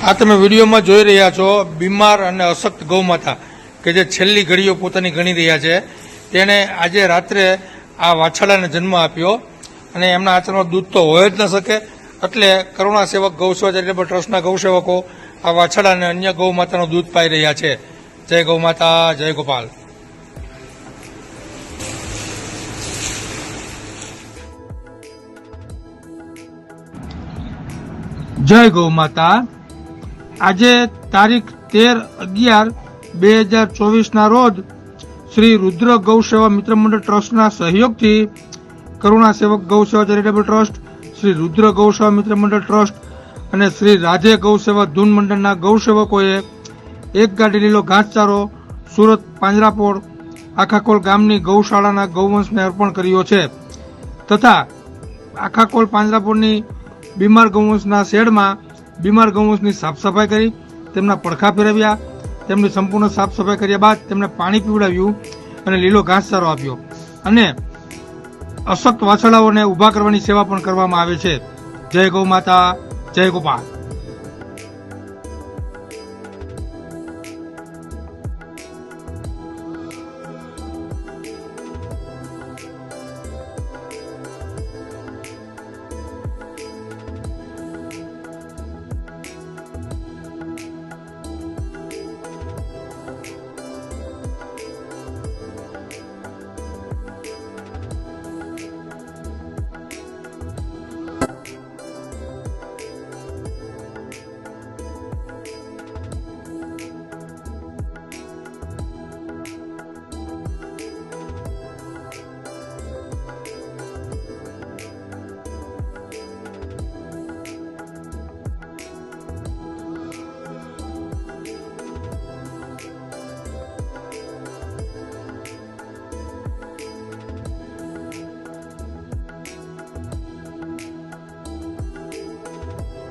આ તમે વિડીયોમાં જોઈ રહ્યા છો બીમાર અને અશક્ત ગૌમાતા કે જે છેલ્લી ઘડીઓ પોતાની ગણી રહ્યા છે, તેણે આજે રાત્રે આ વાછરડાને જન્મ આપ્યો અને એમના આચરણમાં દૂધ તો હોય જ ન શકે, એટલે કરુણા સેવક ગૌસેવા ચેરિટેબલ ટ્રસ્ટના ગૌસેવકો આ વાછરડાને અન્ય ગૌમાતાનું દૂધ પાઈ રહ્યા છે. જય ગૌમાતા, જય ગોપાલ. જય ગૌમાતા. આજે તારીખ 13/11/2024 રોજ શ્રી રુદ્ર ગૌસેવા મિત્ર મંડળ ટ્રસ્ટના સહયોગથી કરુણા સેવક ગૌસેવા ચેરિટેબલ ટ્રસ્ટ, શ્રી રુદ્ર ગૌસેવા મિત્ર મંડળ ટ્રસ્ટ અને શ્રી રાજે ગૌસેવા ધૂન મંડળના ગૌસેવકોએ એક ગાડી લીલો ઘાસચારો સુરત પાંજરાપોળ આખાકોલ ગામની ગૌશાળાના ગૌવંશને અર્પણ કર્યો છે તથા આખાકોલ પાંજરાપોળની બીમાર ગૌવંશના શેડમાં બીમાર ગૌવંશની સાફ સફાઈ કરી તેમના પડખા ફેરવ્યા. તેમની સંપૂર્ણ સાફ સફાઈ કર્યા બાદ તેમને પાણી પીવડાવ્યું અને લીલો ઘાસચારો આપ્યો અને અશક્ત વાછરડાઓને ઉભા કરવાની સેવા પણ કરવામાં આવે છે. જય ગૌ માતા, જય ગોપાલ.